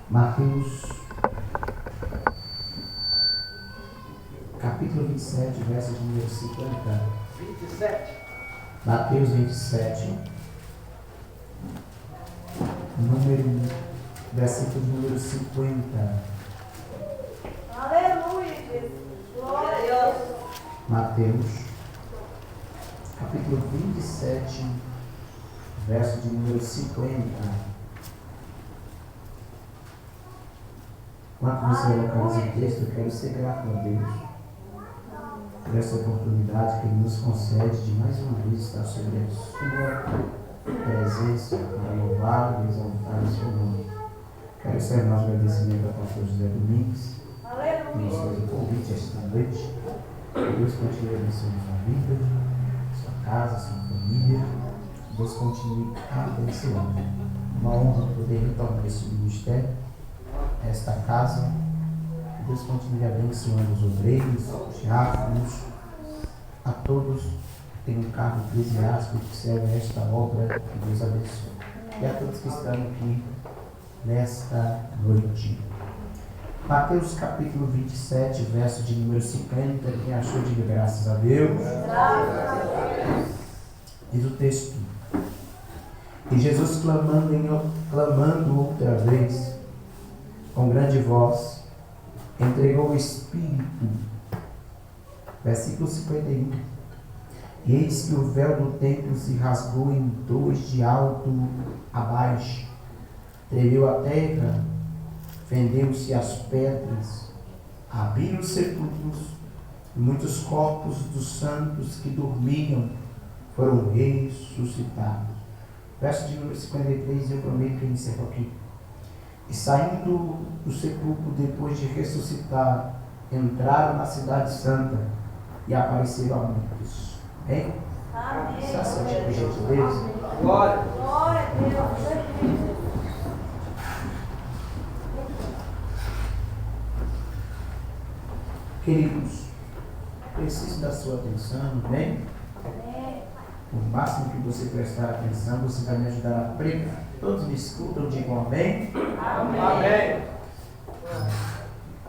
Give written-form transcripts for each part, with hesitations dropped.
Mateus, capítulo 27, verso de número 50. 27. Mateus 27, versículo número 50. Aleluia, Jesus. Glória a Deus. Mateus, capítulo 27, verso de número 50. Enquanto você localiza o texto, eu quero ser grato a Deus por essa oportunidade que Ele nos concede de mais uma vez estar sobre a sua presença para louvar e exaltar o seu nome. Quero ser nosso agradecimento ao pastor José Domingues, que nos fez o convite esta noite. Que Deus continue abençoando sua vida, sua casa, sua família. Que Deus continue abençoando. Uma honra poder retornar esse ministério, esta casa. Que Deus continue abençoando os obreiros, os diáconos, a todos que têm um cargo eclesiástico que serve a esta obra. Que Deus abençoe. E a todos que estão aqui nesta noite. Mateus capítulo 27, verso de número 50. Quem achou, diga graças a Deus. Diz o texto: E Jesus clamando outra vez, com grande voz, entregou o Espírito. Versículo 51. E eis que o véu do templo se rasgou em dois de alto a baixo. Tremeu a terra, fendeu-se as pedras, abriram os sepulcros, e muitos corpos dos santos que dormiam foram ressuscitados. Verso de número 53, eu prometo que eu encerro aqui. E saindo do sepulcro depois de ressuscitar, entraram na cidade santa e apareceram a muitos. Amém? Amém. Se assente por gentileza. Glória. Glória a Deus. Queridos, preciso da sua atenção, bem? Amém. O máximo que você prestar atenção, você vai me ajudar a pregar. Todos me escutam, digam amém. Amém.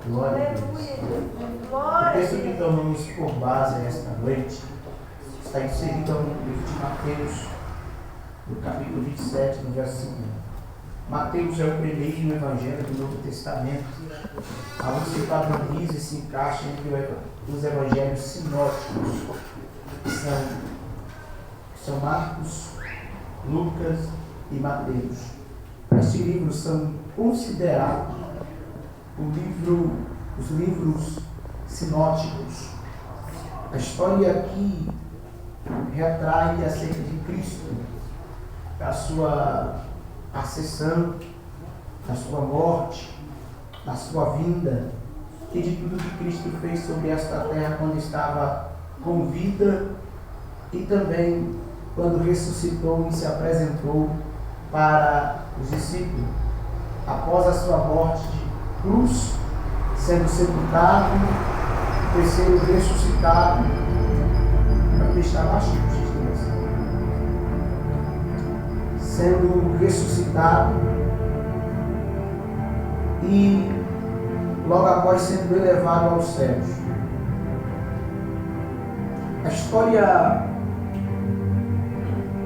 Glória a Deus. Aleluia, Jesus. O Glória a texto que Deus. tomamos por base nesta noite está inserido no livro de Mateus, no capítulo 27, no verso 5. Mateus é o primeiro evangelho do Novo Testamento, onde se padroniza e se encaixa entre os evangelhos sinóticos, que são Marcos, Lucas e Mateus. Estes livros são considerados os livros sinóticos. A história aqui retrai acerca de Cristo, da sua ascensão, da sua morte, da sua vinda, e de tudo que Cristo fez sobre esta terra quando estava com vida e também quando ressuscitou e se apresentou para os discípulos. Após a sua morte de cruz, sendo sepultado, terceiro ressuscitado, para deixar baixinho, sendo ressuscitado e logo após sendo elevado aos céus. A história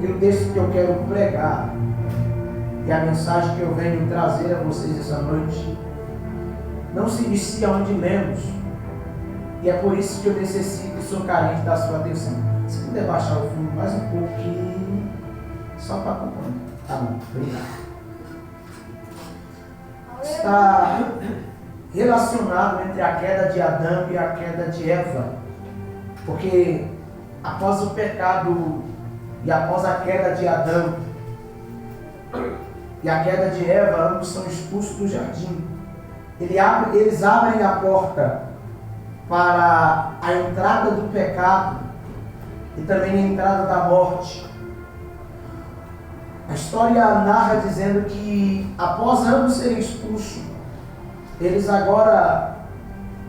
e o texto que eu quero pregar e a mensagem que eu venho trazer a vocês essa noite não se inicia onde lemos, e é por isso que eu necessito e sou carente da sua atenção. Se puder baixar o fundo mais um pouquinho, só para acompanhar. Tá bom, obrigado. Está relacionado entre a queda de Adão e a queda de Eva, porque após o pecado e após a queda de Adão e a queda de Eva, ambos são expulsos do jardim. Eles abrem a porta para a entrada do pecado e também a entrada da morte. A história narra dizendo que após ambos serem expulsos, eles agora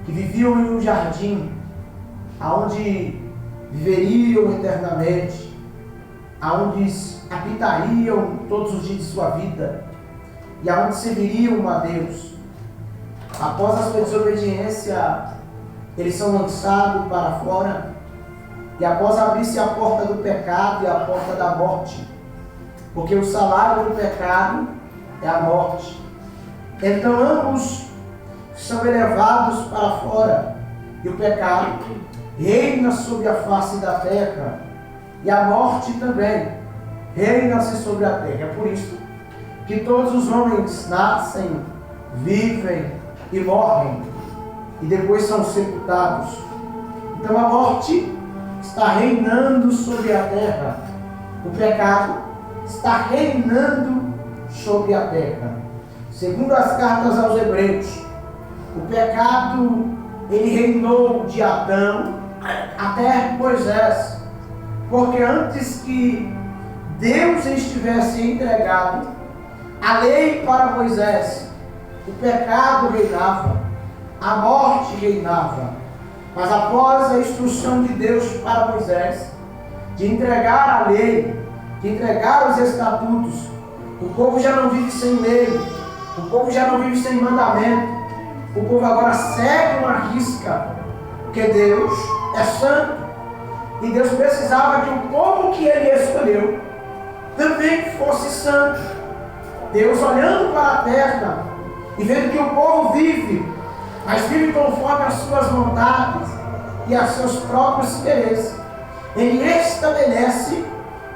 que viviam em um jardim, aonde viveriam eternamente, aonde habitariam todos os dias de sua vida, e aonde serviriam a Deus. Após a sua desobediência, eles são lançados para fora, e após abrir-se a porta do pecado e a porta da morte, porque o salário do pecado é a morte. Então ambos são elevados para fora, e o pecado reina sobre a face da terra, e a morte também reina-se sobre a terra. É por isso que todos os homens nascem, vivem e morrem, e depois são sepultados. Então a morte está reinando sobre a terra, o pecado está reinando sobre a terra. Segundo as cartas aos Hebreus, o pecado ele reinou de Adão até Moisés, porque antes que Deus estivesse entregado a lei para Moisés, o pecado reinava, a morte reinava. Mas após a instrução de Deus para Moisés, de entregar a lei, de entregar os estatutos, o povo já não vive sem lei, o povo já não vive sem mandamento, o povo agora segue uma risca, porque Deus é santo, e Deus precisava que o povo que ele escolheu também fosse santo. Deus olhando para a terra e vendo que o povo vive, mas vive conforme as suas vontades e os seus próprios interesses, ele estabelece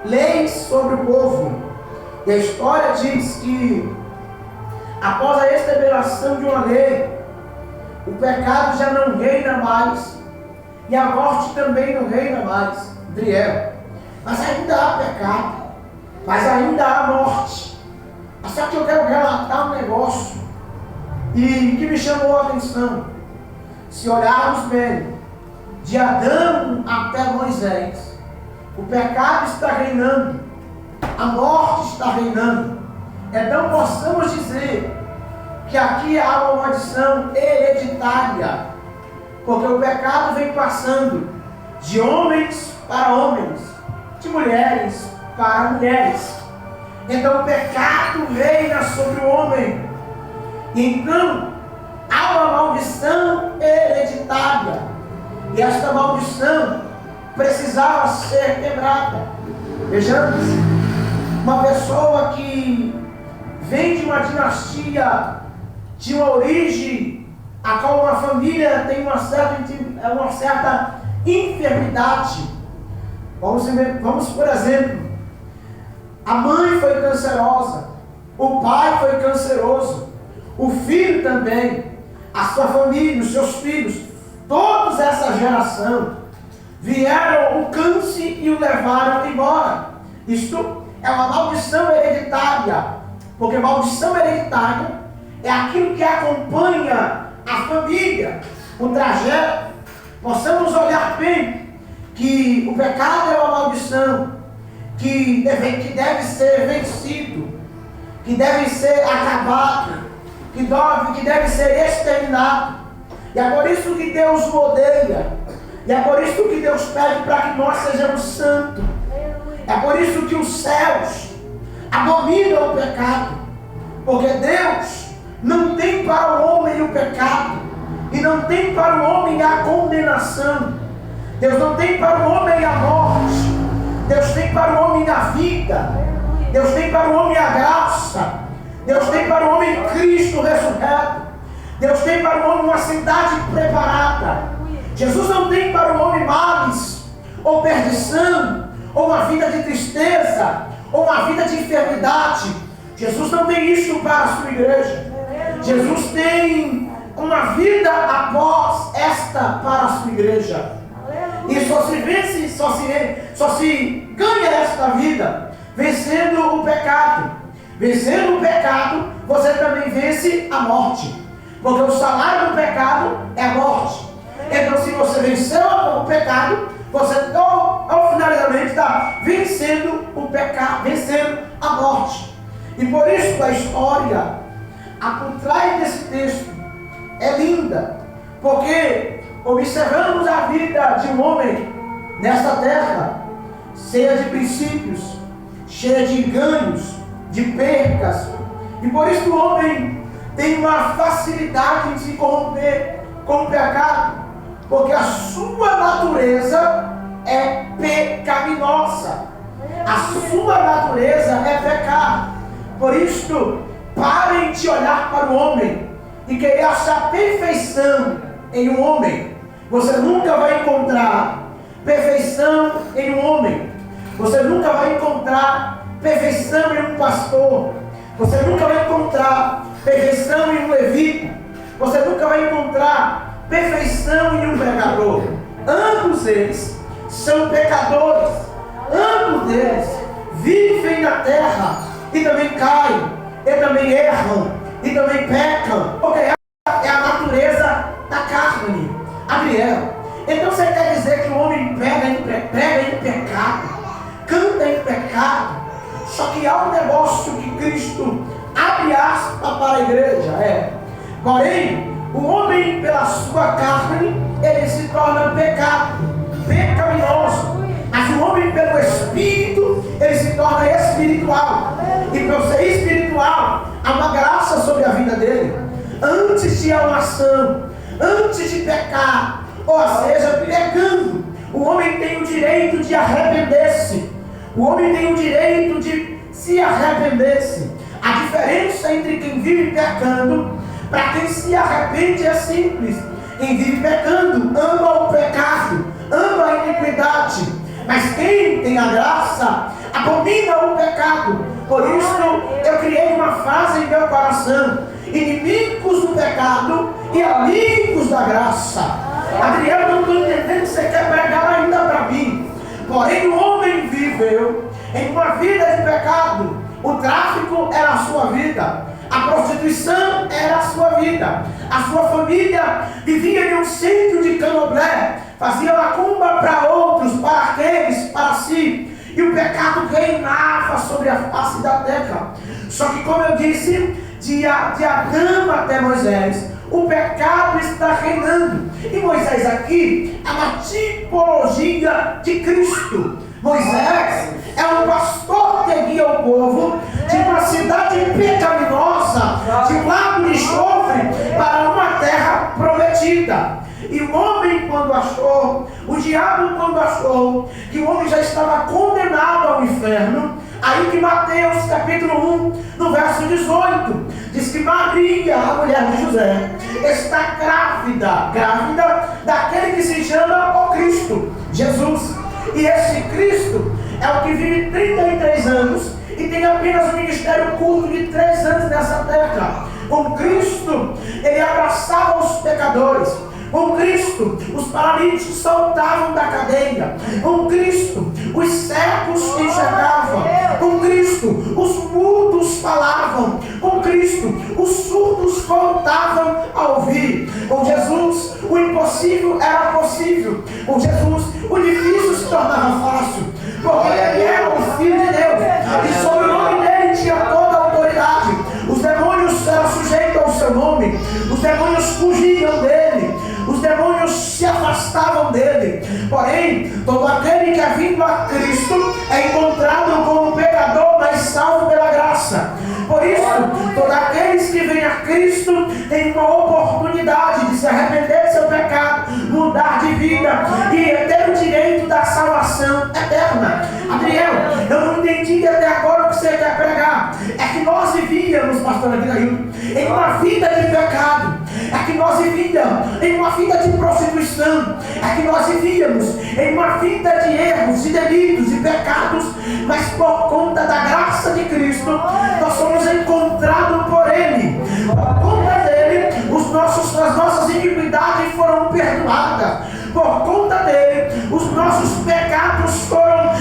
leis sobre o povo. E a história diz que após a estabeleção de uma lei, o pecado já não reina mais e a morte também não reina mais, Adriel. Mas ainda há pecado, mas ainda há morte. Só que eu quero relatar um negócio e que me chamou a atenção. Se olharmos bem, de Adão até Moisés, o pecado está reinando, a morte está reinando. Então possamos dizer que aqui há uma maldição hereditária, porque o pecado vem passando de homens para homens, de mulheres para mulheres. Então o pecado reina sobre o homem. Então há uma maldição hereditária, e esta maldição precisava ser quebrada. Vejamos, uma pessoa que vem de uma dinastia, de uma origem, a qual uma família tem uma certa enfermidade. Vamos por exemplo, a mãe foi cancerosa, o pai foi canceroso, o filho também, a sua família, os seus filhos, toda essa geração vieram o câncer e o levaram embora. Isto é uma maldição hereditária, porque maldição hereditária é aquilo que acompanha a família, o trajeto. Possamos olhar bem que o pecado é uma maldição que deve ser vencido, que deve ser acabado, que deve ser exterminado. E é por isso que Deus o odeia, e é por isso que Deus pede para que nós sejamos santos. É por isso que os céus abominam o pecado, porque Deus não tem para o homem o pecado, e não tem para o homem a condenação. Deus não tem para o homem a morte, Deus tem para o homem a vida, Deus tem para o homem a graça, Deus tem para o homem Cristo ressurreto, Deus tem para o homem uma cidade preparada. Jesus não tem para o homem males, ou perdição, ou uma vida de tristeza, ou uma vida de enfermidade. Jesus não tem isso para a sua igreja. Jesus tem uma vida após esta para a sua igreja. E só se vence, só se ganha esta vida vencendo o pecado. Vencendo o pecado, você também vence a morte, porque o salário do pecado é a morte. Então, se você venceu o pecado, você finalmente está vencendo o pecado, vencendo a morte. E por isso a história por trás desse texto é linda, porque observamos a vida de um homem nesta terra, cheia de princípios, cheia de ganhos, de percas, E por isso o homem tem uma facilidade em se corromper com o pecado, porque a sua natureza é pecaminosa. A sua natureza é pecado. Por isso, parem de olhar para o homem e querer achar perfeição em um homem. Você nunca vai encontrar perfeição em um homem. Você nunca vai encontrar perfeição em um pastor. Você nunca vai encontrar perfeição em um levita. Você nunca vai encontrar perfeição em um pregador. Ambos eles são pecadores. Ambos eles vivem na terra e também caem, e também erram, e também pecam. Porque é a natureza da carne. Adriel, então você quer dizer que o homem prega em pecado, canta em pecado? Só que há um negócio que Cristo abre aspas para a igreja, porém, o homem pela sua carne, ele se torna pecaminoso. Mas o homem pelo Espírito, ele se torna espiritual. E para ser espiritual, há uma graça sobre a vida dele. Antes de uma ação, antes de pecar, ou seja, pecando, o homem tem o direito de arrepender-se. O homem tem o direito de se arrepender-se. A diferença entre quem vive pecando, para quem se arrepende é simples. Quem vive pecando ama o pecado, ama a iniquidade. Mas quem tem a graça abomina o pecado. Por isso eu criei uma frase em meu coração: inimigos do pecado e amigos da graça. Adriano, não estou entendendo que você quer pregar ainda para mim. Porém o homem viveu em uma vida de pecado. O tráfico era a sua vida, a prostituição era a sua vida, a sua família vivia em um centro de candomblé, fazia macumba para outros, para aqueles, para si, e o pecado reinava sobre a face da terra. Só que, como eu disse, de Adão até Moisés, o pecado está reinando. E Moisés aqui é uma tipologia de Cristo. Moisés é um pastor que guia o povo de uma cidade pecaminosa, de um lago de enxofre, para uma terra prometida. E o homem, quando achou, o diabo, quando achou que o homem já estava condenado ao inferno, aí que Mateus capítulo 1, no verso 18, diz que Maria, a mulher de José, está grávida daquele que se chama o Cristo, Jesus. E esse Cristo é o que vive 33 anos e tem apenas um ministério curto de 3 anos nessa terra. Com Cristo, ele abraçava os pecadores. Com Cristo, os paralíticos saltavam da cadeia. Com Cristo, os cegos enxergavam. Com Cristo, os mudos falavam. Com Cristo, os surdos voltavam a ouvir. Com Jesus, o impossível era possível. Com Jesus, o difícil se tornava fácil. Porque ele era o Filho de Deus. E sobre o nome dele tinha toda a autoridade. Os demônios eram sujeitos ao seu nome. Os demônios fugiam dele. Os demônios se afastavam dele. Porém, todo aquele que é vindo a Cristo é encontrado como pecador, mas salvo pela graça. Por isso, todos aqueles que vêm a Cristo têm uma oportunidade de se arrepender do seu pecado, mudar de vida e ter o direito da salvação eterna. Adriel, eu não entendi até agora o que você quer pregar. É que nós vivíamos, pastor Adriel, em uma vida de pecado. É que nós vivíamos em uma vida de prostituição. É que nós vivíamos em uma vida de erros, de delitos, de pecados. Mas por conta da graça de Cristo, nós somos encontrados por Ele. Por conta dele, as nossas iniquidades foram perdoadas. Por conta dele, os nossos pecados foram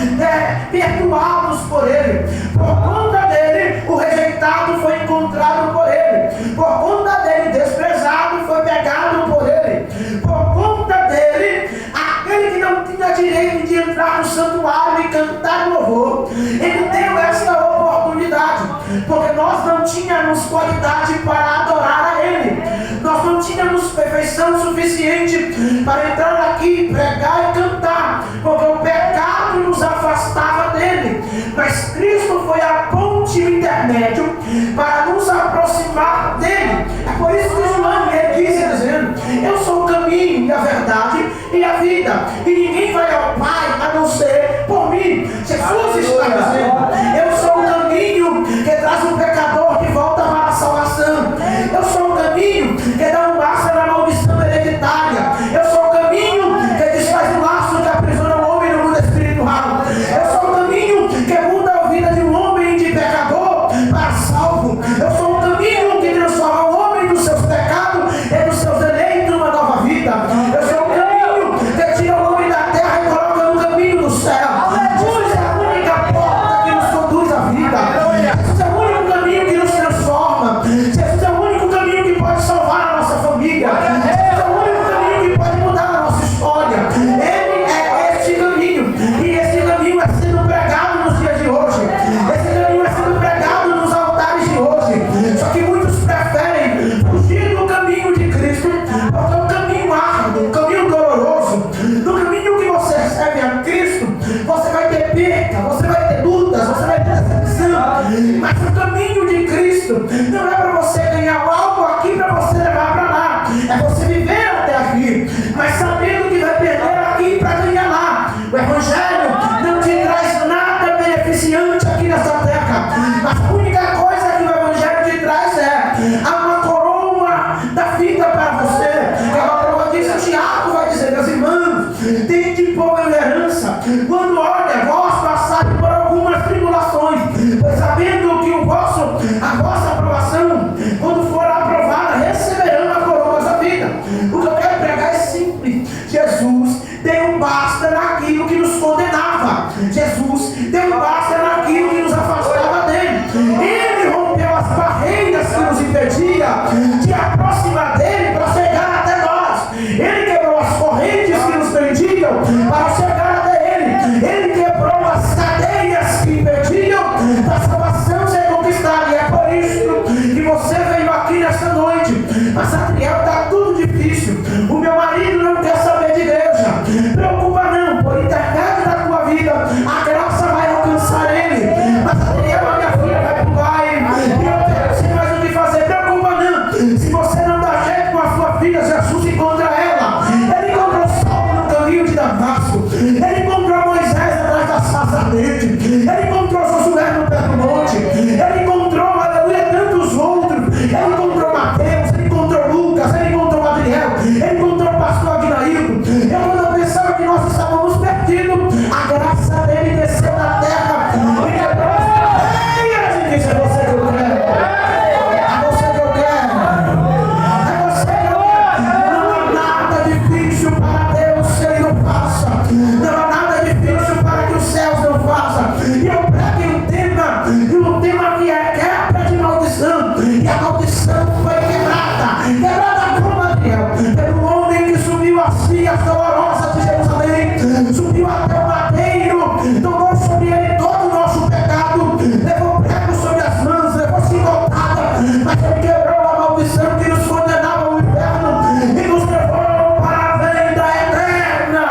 perdoados por Ele. Por conta dele, o rejeitado foi encontrado por Ele. Por conta dele, desprezado foi pegado por Ele. Por conta dele, aquele que não tinha direito de entrar no santuário e cantar louvor, ele deu essa oportunidade. Porque nós não tínhamos qualidade para adorar a Ele. Nós não tínhamos perfeição suficiente para entrar aqui, pregar e cantar, porque o pecado nos afastava dele. Mas Cristo foi a ponte intermédio para nos Eu sou o caminho e a verdade e a vida. E ninguém vai ao Pai a não ser por mim. Jesus está dizendo: eu sou o caminho que traz um pecador que volta para a salvação. Eu sou o caminho que dá um basta na maldição hereditária. Eu sou o caminho que desfaz o laço que aprisiona o homem no mundo espiritual. Eu sou o caminho que muda a vida de um homem de pecador para salvo. Eu sou o caminho que transforma o homem dos seus pecados e dos seus eleitos numa nova vida. Eu sou o caminho que tira o homem da terra e coloca no caminho do céu. Jesus é a única porta que nos conduz à vida. Jesus é o único caminho que nos transforma. Jesus é o único caminho que pode salvar a nossa família. Jesus é o único caminho que pode mudar a nossa história. Ele é este caminho. E esse caminho é sendo pregado nos dias de hoje. Esse caminho é sendo pregado nos altares de hoje. Só que muitos preferem fugir do caminho de Cristo, porque é um caminho árduo, um caminho doloroso. No caminho que você recebe a Cristo, você vai ter perda, você vai ter lutas, você vai ter decepção. Mas o caminho de Cristo não é para você ganhar algo aqui para você levar para lá. É você viver até aqui, mas sabendo que vai perder aqui para ganhar lá. O Evangelho não te traz nada beneficiante aqui nessa terra. A única coisa que o Evangelho te traz é uma coroa da vida para você. É uma prova disso. Tiago vai dizer: meus irmãos, tem de boa herança quando olha, vós passarem por algumas tribulações, pois sabendo que a vossa aprovação, quando for aprovada, receberão a coroa da vida. O que eu quero pregar é simples. Jesus deu um basta naquilo que nos condenava. Jesus deu um basta naquilo que nos afastava dele. Ele rompeu as barreiras que nos impediam de aproximar dele para chegar até nós. Ele quebrou as correntes que nos prendiam para chegar até ele. Ele quebrou as cadeias que impediam da salvação ser conquistada. E é por isso que você veio aqui nesta noite. Mas Adriel, está tudo difícil. O meu marido não quer saber de igreja. Preocupa não, por intermédio da tua vida a graça vai alcançar ele. Mas Adriel, a minha filha vai pro pai e eu tenho sem mais o que fazer. Preocupa não, se você não dá jeito com a sua filha, Jesus encontra ela. Ele encontrou Saulo no caminho de Damasco. Ele encontrou Moisés atrás da sarça ardente. Ele encontrou Josué no pé do monte. Ele encontrou, aleluia, tantos outros. Ele encontrou Mateus, ele encontrou Lucas, ele encontrou Adriel, ele encontrou o pastor Aguinaildo. Eu, quando eu pensava que nós estávamos perdidos, a graça dele desceu na terra e quebrou as barreiras e disse: é você que eu quero. É você que eu quero. É você que eu quero. Não há nada difícil para Deus que ele não faça. Não há nada difícil para que os céus não façam. E eu preguei um tema que é quebra de maldição. E a maldição foi quebrada. Quebrada como Adriel, pelo homem que subiu as vias dolorosas de Jerusalém, subiu até o madeiro, tomou sobre ele todo o nosso pecado, levou prego sobre as mãos, levou chicotada, mas ele quebrou a maldição que nos condenava ao inferno e nos levou para a vida eterna.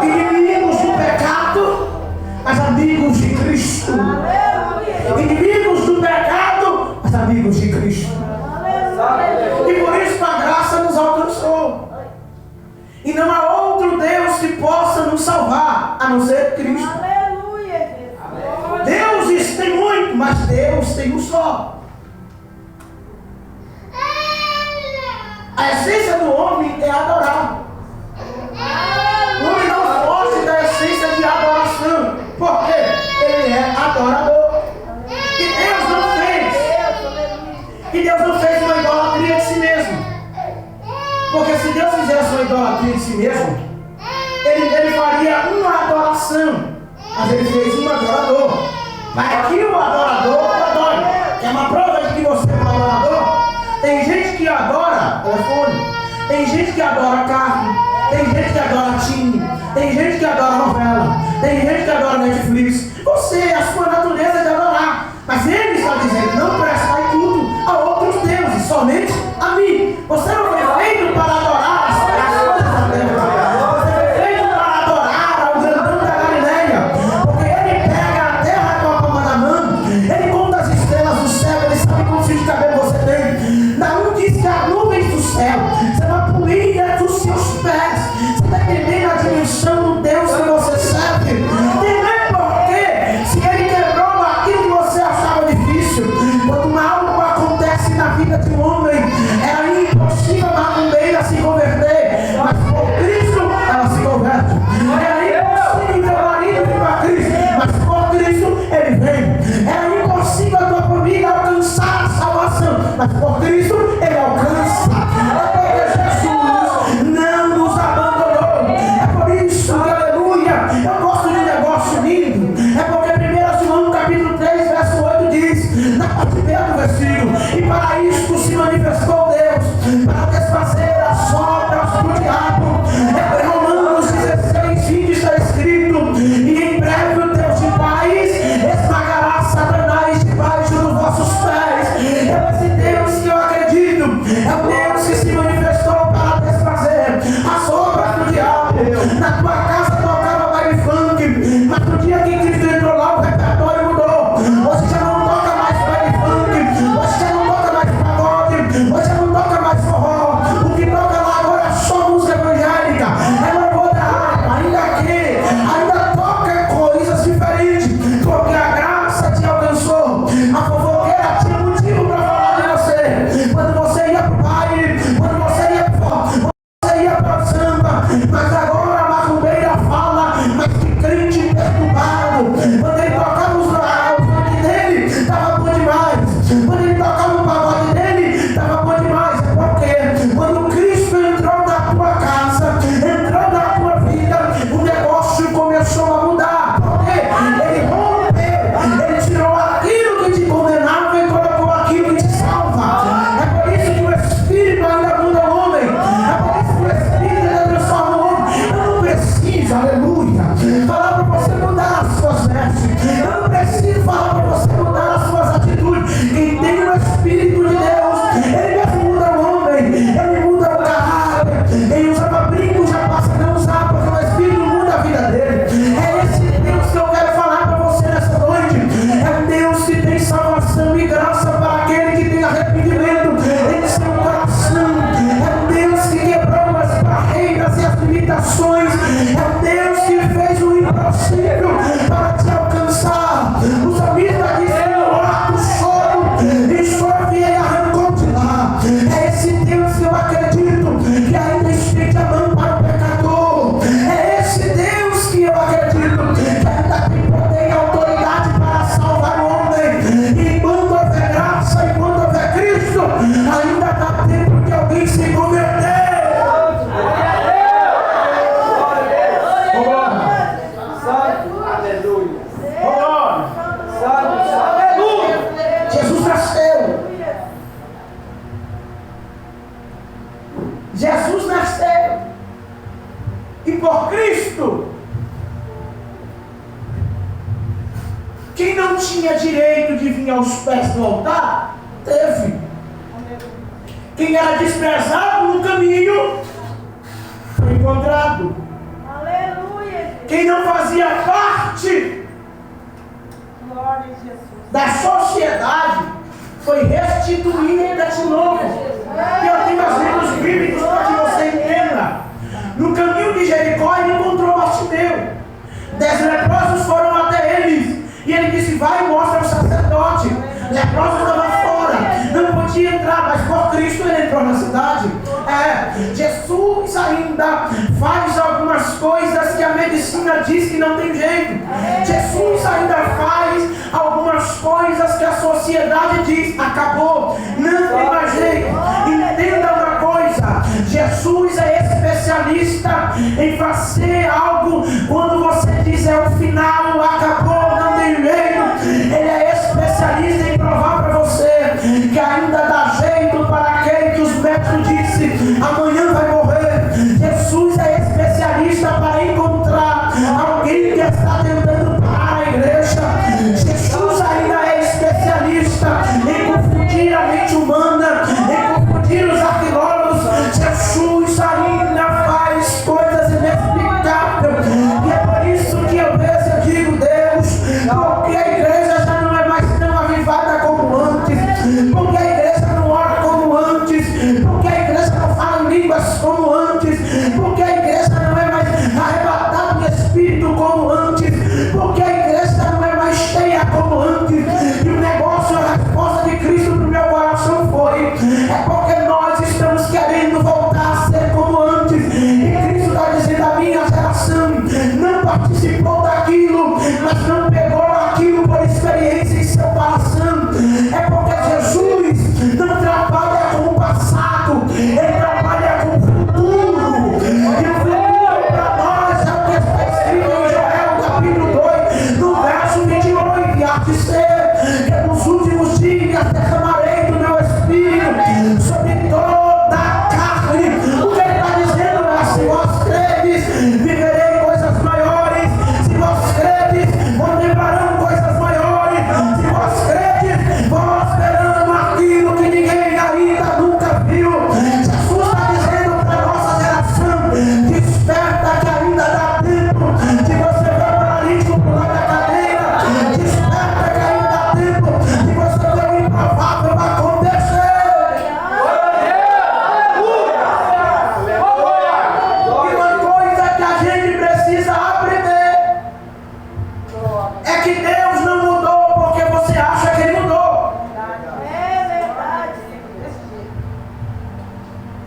Inimigos do pecado, mas amigos de Cristo. Inimigos do pecado, mas amigos de Cristo. E por isso a graça nos alcançou. E não há outro Deus que possa nos salvar, a não ser Cristo. Aleluia, Jesus. Deuses tem muito, mas Deus tem um só. A essência do homem é adorar. O homem não foge da essência de adoração, porque ele é adorador. E Deus não fez uma idolatria de si mesmo. Porque se Deus fizesse uma idolatria de si mesmo, ele faria uma adoração. Mas ele fez um adorador. Para que o adorador adore. É uma prova de que você é um adorador. Tem gente que adora telefone. Tem gente que adora carro. Tem gente que adora time. Tem gente que adora novela. Tem gente que adora Netflix. Você, a sua natureza é de adorar. Mas ele está dizendo: não prestai culto a outros deuses, somente a mim. Você não foi feito para adorar as coisas da terra. Você foi feito para adorar ao grandão da Galileia. Porque ele pega a terra com a palma da mão. Ele conta as estrelas do céu. Ele sabe quantos fios de cabelo você tem. Aleluia. Glória. Aleluia. Jesus nasceu. Jesus nasceu. E por Cristo, quem não tinha direito de vir aos pés do altar, teve. Quem era desprezado no caminho, foi encontrado. Aleluia. Quem não fazia parte Glória a Jesus. da sociedade, foi restituída de novo. E eu tenho exemplos bíblicos para que você entenda. No caminho de Jericó, ele encontrou Bartimeu. 10 leprosos foram até eles. E ele disse: vai e mostra ao sacerdote. Leprosos estavam fora, não podia entrar, mas por Cristo ele entrou na cidade. Jesus ainda faz algumas coisas que a medicina diz que não tem jeito. Jesus ainda faz algumas coisas que a sociedade diz: acabou, não tem mais jeito. Entenda uma coisa: Jesus é especialista em fazer algo quando você diz é o final, acabou, não tem jeito. Ele é especialista em provar para você que ainda dá jeito para aquele que os médicos disse amanhã vai morrer. Jesus é especialista para encontrar alguém que está tentando parar a igreja. Jesus ainda é especialista em confundir a mente humana, em confundir os arqueólogos. Jesus ainda faz coisas inexplicáveis. E é por isso que eu vejo, eu digo: Deus, porque a igreja já não é mais tão avivada como antes, porque a igreja não ora como antes, porque a igreja não fala em línguas como antes, porque a igreja não é mais arrebatada do Espírito como antes, porque a igreja não é mais cheia como antes. E o negócio, a resposta de Cristo para o meu coração foi: é porque nós estamos querendo voltar a ser como antes. E Cristo está dizendo: a minha geração não participou daquilo, mas não pegou aquilo por experiência em seu coração. É porque Jesus não trabalha com o passado, ele trabalha com o futuro. E o futuro para nós é o que está escrito em Joel capítulo 2, no verso 28: há de ser que nos últimos dias derramarei do meu Espírito sobre toda a carne. O que ele está dizendo é: se vós credes, viverei coisas maiores. Se vós credes, contemplarão coisas maiores. Se vós credes, vós verão aquilo que ninguém ainda nunca viu. Jesus está dizendo para a nossa geração: desperta, que ainda dá tempo de você ver o paralítico pular da cadeira. Desperta, que ainda dá tempo de você ver o improvável acontecer. E uma coisa que a gente precisa aprender é que Deus não mudou porque você acha que Ele mudou. É verdade.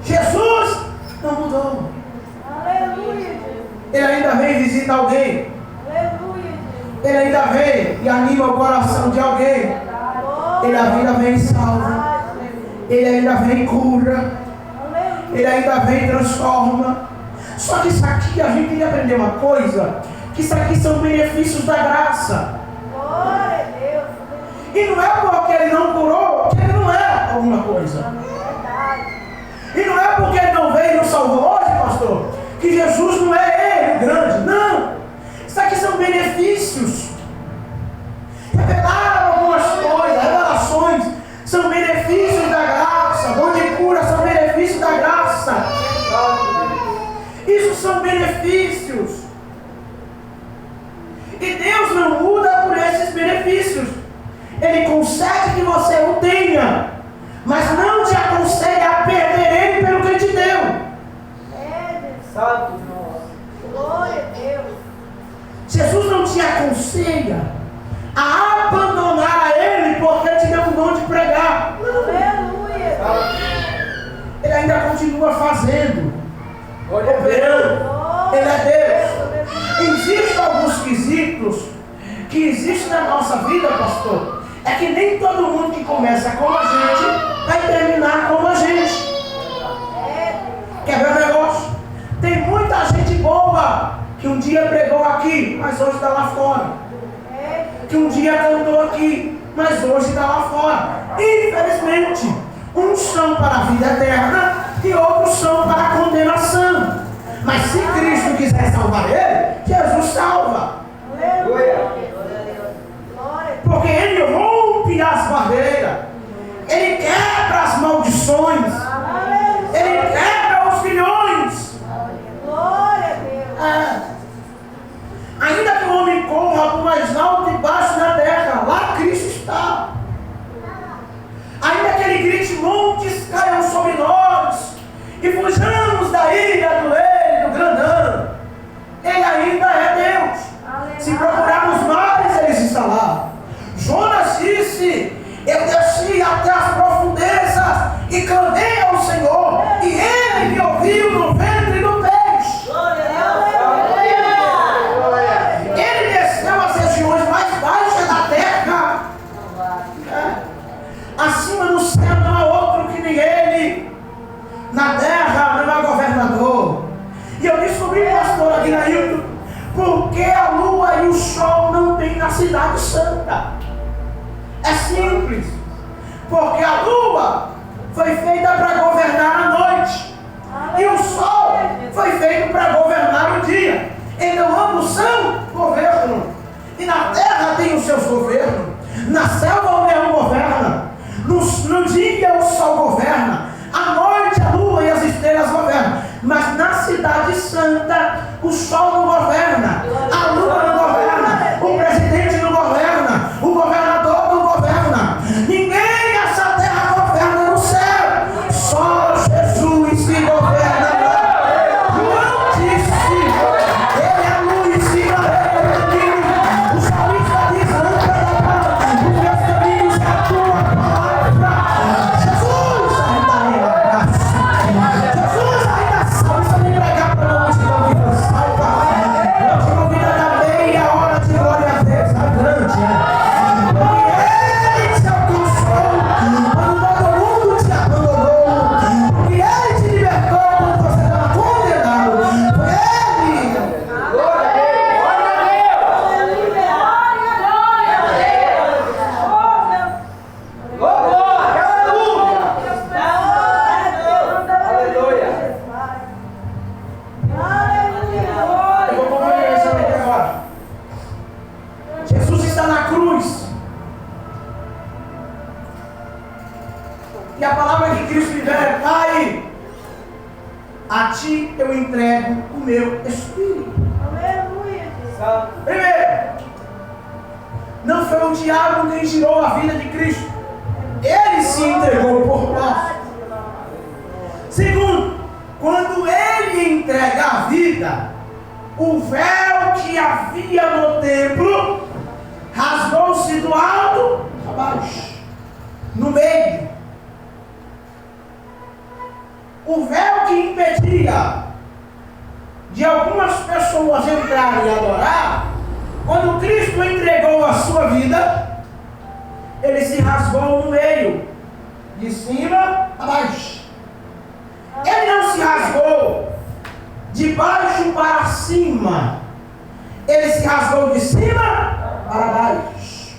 Jesus não mudou. Aleluia, Jesus. Ele ainda vem e visita alguém. Aleluia, Jesus. Ele ainda vem e anima o coração de alguém. Ele ainda vem e salva. Ele ainda vem e cura. Aleluia. Ele ainda vem e transforma. Só que isso aqui a gente tem que aprender uma coisa: que isso aqui são benefícios da graça. Glória a Deus. E não é porque Ele não curou que Ele não é alguma coisa. Verdade. E não é porque Ele não veio e nos salvou hoje, pastor, que Jesus não é Ele o grande. Não. Isso aqui são benefícios. Revelar algumas coisas, revelações, são benefícios da graça. Dom de cura são benefícios da graça. Isso são benefícios. E Deus não muda por esses benefícios. Ele concede que você o tenha, mas não te aconselha a perder ele pelo que ele te deu. É, Deus. Santo. Glória a Deus. Jesus não te aconselha a abandonar a ele porque ele te deu um dom de pregar. Aleluia. Ele ainda continua fazendo, Glória a Deus. operando. Ele é Deus. Existem alguns quesitos que existem na nossa vida, pastor. É que nem todo mundo que começa como a gente vai terminar como a gente. É, Quer ver o negócio? Tem muita gente boa que um dia pregou aqui, mas hoje está lá fora. Que um dia cantou aqui, mas hoje está lá fora. Infelizmente, uns são para a vida eterna e outros são para a condenação. Mas se Cristo quiser salvar ele, Jesus salva. Porque ele rompe as barreiras, ele quebra as maldições, ele quebra os grilhões. Ainda que o homem corra para o mais alto e baixo da terra, lá Cristo está. Ainda que ele grite, montes caiam sobre nós e fujamos da ira do rei, do grandão, ele ainda é Deus. Se procurarmos mais, ele está lá. Jonas disse: eu desci até as profundezas e clamei ao Senhor, e ele me ouviu no ventre do peixe. Ele desceu às regiões mais baixas da terra. Acima no céu não há outro que nem ele. Na terra não há governador. E eu descobri, pastor Aguinailton, porque a lua e o sol não tem na cidade santa. É simples. Porque a lua foi feita para governar a noite. E o sol foi feito para governar o dia. Então ambos são governo. E na terra tem os seus governos. Na selva o leão governa. No dia o sol governa. À noite a lua e as estrelas governam. Mas na cidade santa o sol não governa. A lua não governa. O presidente não governa. O governador não governa. Ninguém nessa terra governa no céu. Só Jesus que governa. João disse: ele é a luz e clareia o caminho. O salmista diz: anda os meus caminhos é a tua palavra. Jesus ainda é graça. Jesus ainda salva. Isso me pregar para não te convidar salva. Eu te convido a meia hora de glória a Deus. A grande Ele te alcançou quando todo mundo te abandonou. E ele te libertou quando você estava condenado. Foi ele. Eu vou concluir essa aqui agora. Jesus está na cruz. E a palavra que Cristo libera é: Pai, a ti eu entrego o meu espírito. Primeiro, não foi o diabo quem tirou a vida de Cristo. Ele se entregou por nós. Segundo, quando ele entrega a vida, o véu que havia no templo rasgou-se do alto a baixo, no meio. O véu que impedia de algumas pessoas entrarem e adorar, quando Cristo entregou a sua vida, ele se rasgou no meio, de cima a baixo. Ele não se rasgou de baixo para cima, ele se rasgou de cima para baixo.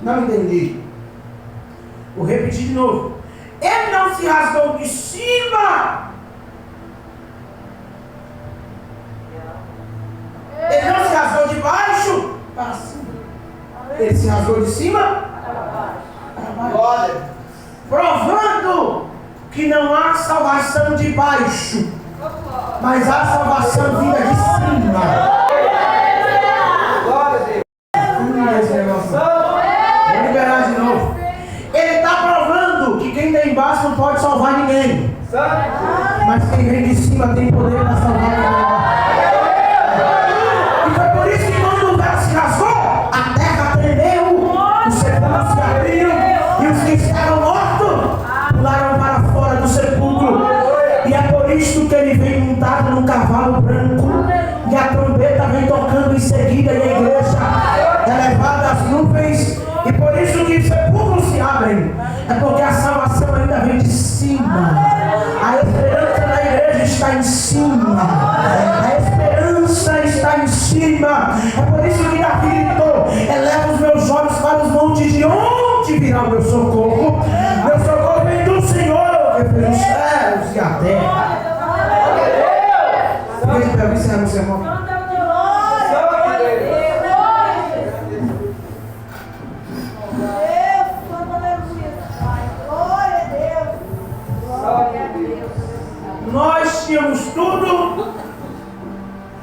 Não entendi. Vou repetir de novo. Ele não se rasgou de cima. Ele não se rasgou de baixo para cima. Ele se rasgou de cima para baixo. Provando que não há salvação de baixo, mas há salvação vinda de cima. Vou liberar de novo. Ele está provando que quem está embaixo não pode salvar ninguém, mas quem vem de cima tem poder para salvar ninguém. E foi por isso que quando o véu se rasgou, a terra tremeu, os sepulcros se abriram e os que estavam mortos pularam para fora do sepulcro. E é por isso que ele vem montado num cavalo branco, e a trombeta vem tocando em seguida, e a igreja é levada às nuvens. E por isso que os sepulcros se abrem, é porque a salvação ainda vem de cima. A esperança da igreja está em cima. A esperança cima. É por isso que Davi gritou: eleva os meus olhos para os montes, de onde virá o meu socorro? Meu socorro vem do Senhor, que fez os céus e a terra. Veja para mim, encerrar o sermão. Nós tínhamos tudo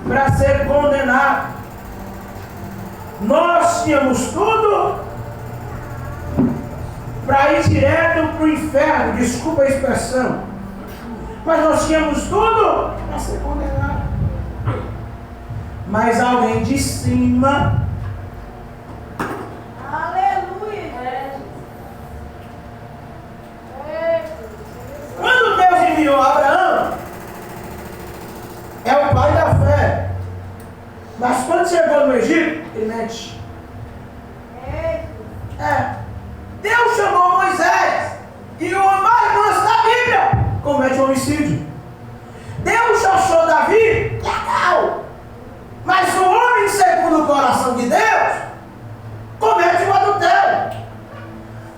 para ser condenado. Nós tínhamos tudo para ir direto para o inferno. Desculpa a expressão. Mas nós tínhamos tudo para ser condenado. Mas alguém de cima, quando Deus enviou Abraão, é o pai da fé. Mas quando chegou no Egito, ele mete. Deus chamou Moisés, e o mais grosso da Bíblia comete um homicídio. Deus achou Davi legal, mas o homem segundo o coração de Deus comete um adultério.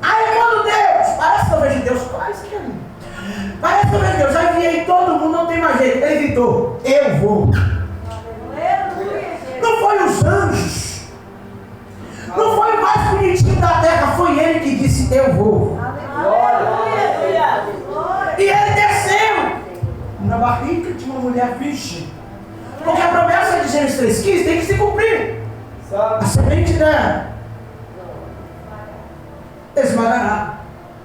Aí quando Deus, parece que eu vejo Deus, isso aqui é lindo. Parece que eu vejo Deus, já enviei todo mundo, não tem mais jeito. Ele gritou: eu vou. Não foi os anjos, não foi o mais bonitinho da terra, foi ele que disse: eu vou. E ele desceu na barriga de uma mulher virgem, porque a promessa de Gênesis 3,15 tem que se cumprir. A semente dela esmagará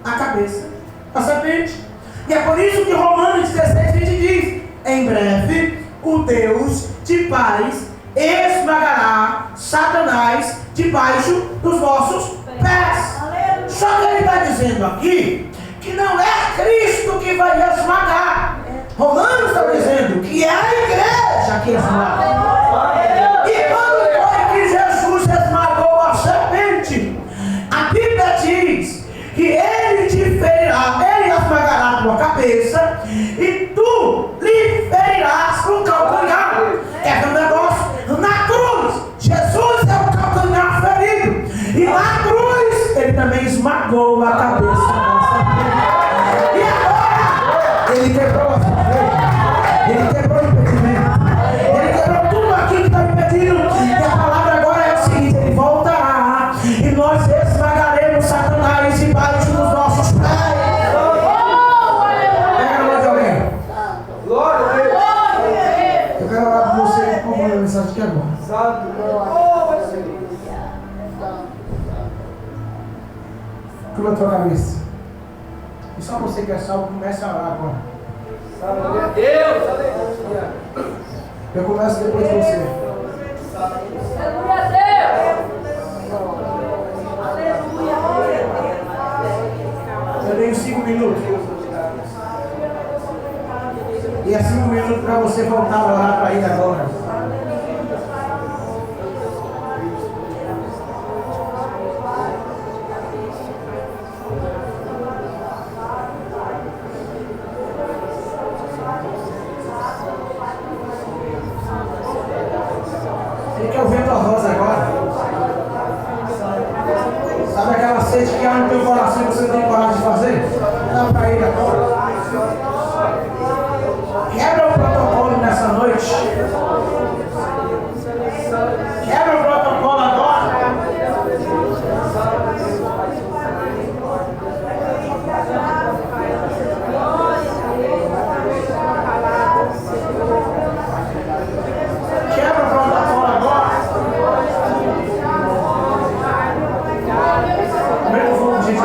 a cabeça da serpente. E é por isso que Romanos 16:20 diz: em breve o Deus de paz esmagará Satanás debaixo dos vossos pés. Só que ele está dizendo aqui que não é Cristo que vai esmagar. Romanos está dizendo que é a igreja que esmaga. E quando foi que Jesus esmagou a serpente? A Bíblia diz que ele te ferirá, ele esmagará a tua cabeça e tu lhe ferirás o calcanhar. É um negócio. Na cruz, Jesus é o calcanhar ferido, e na cruz ele também esmagou a cabeça da serpente. E agora ele quebrou a serpente, ele quebrou o impedimento, ele quebrou tudo aquilo que estava impedindo. E a palavra agora é o seguinte: ele voltará e nós esmagaremos Satanás debaixo dos nossos pés. Pega a mão de alguém. Glória a Deus. Eu quero orar por você e concluir a mensagem aqui agora. Curva a tua cabeça. E só você que é salvo, comece a orar agora. Glória a Deus. Aleluia. Eu começo depois de você. Glória a Deus. Eu tenho 5 minutos. E é 5 minutos para você voltar a orar para ir agora. Ele quer ouvir tua voz agora. Sabe aquela sede que há no teu coração e você não tem coragem de fazer? Dá para ir agora. Quebra o protocolo nessa noite. Quebra o protocolo agora. Quebra o protocolo agora. Aumenta o fogo, gente.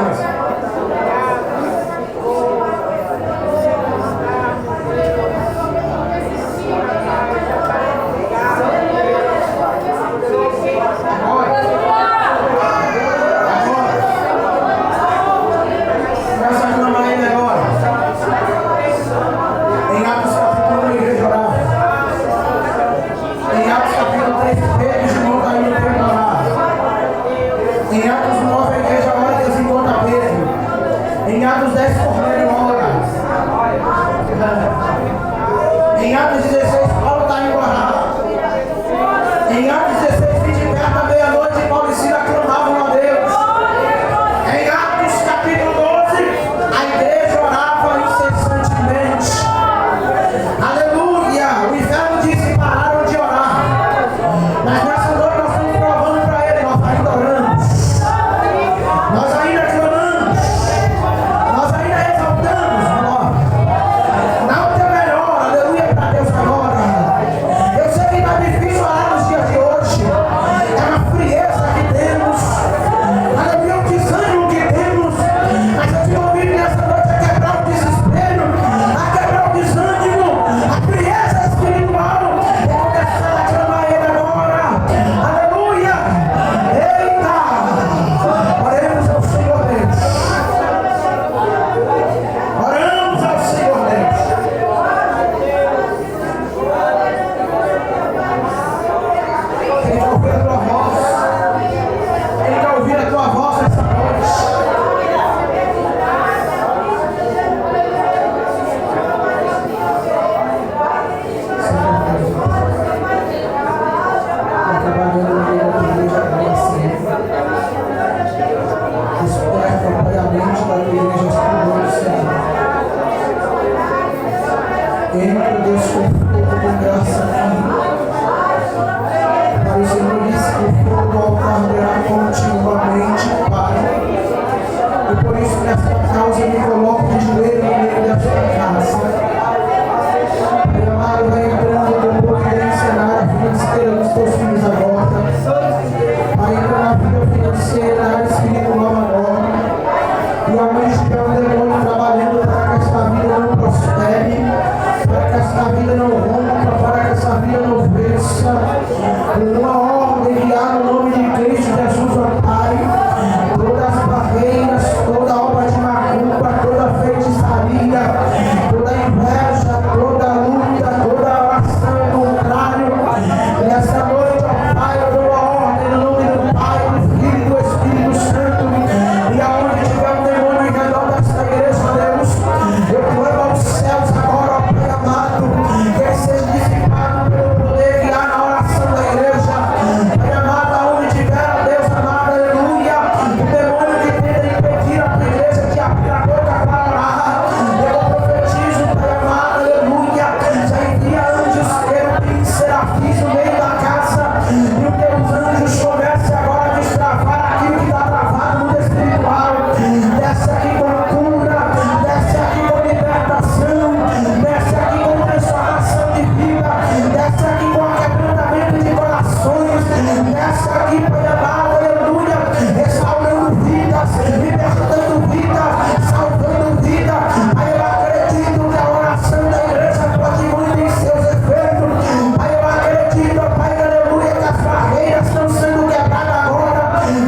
aqui, Pai amado, aleluia, restaurando vidas, libertando vidas, salvando vidas. Pai, eu acredito que a oração da igreja pode muito em seus efeitos. Pai, eu acredito, Pai, aleluia, que as barreiras estão sendo quebradas agora.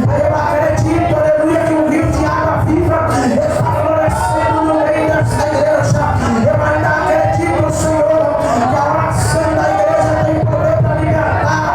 Pai, eu acredito, aleluia, que um rio de água viva está florescendo no meio dessa igreja. Eu ainda acredito, Senhor, que a oração da igreja tem poder para libertar.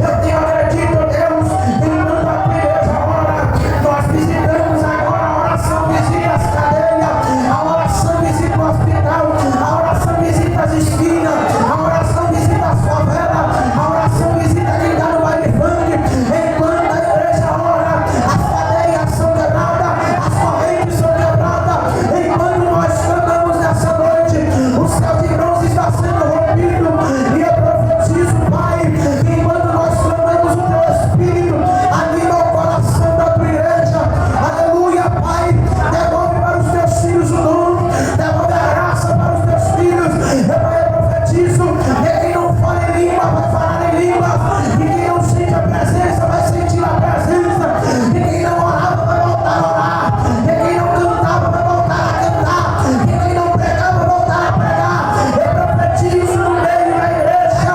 Eu tenho acredito, Deus, enquanto a igreja ora, nós visitamos agora a oração, visita as cadeias, a oração visita o hospital, a oração visita as esquinas, a oração visita as favelas, a oração visita quem está no baile funk. Enquanto a igreja ora, as cadeias são quebradas, as correntes são quebradas. Enquanto nós cantamos nessa noite, o céu de bronze está sendo rompido. E eu profetizo, Pai, que enquanto nós clamamos o teu Espírito, anima o coração da tua igreja. Aleluia, Pai, devolve para os teus filhos o dom, devolve a graça para os teus filhos. Eu profetizo que quem não fala em língua vai falar em língua, e quem não sente a presença vai sentir a presença, e quem não orava vai voltar a orar, e quem não cantava vai voltar a cantar, e quem não pregava vai voltar a pregar. Eu profetizo no meio da igreja,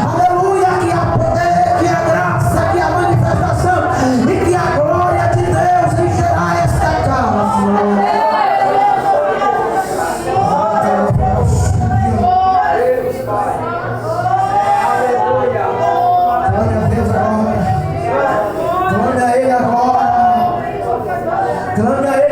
aleluia, que há poder, que há graça, que há manifestação e que a glória de Deus encherá esta casa. Deus, Pai. Aleluia. Glória a Deus agora. Glória a Ele agora. Glória a Ele.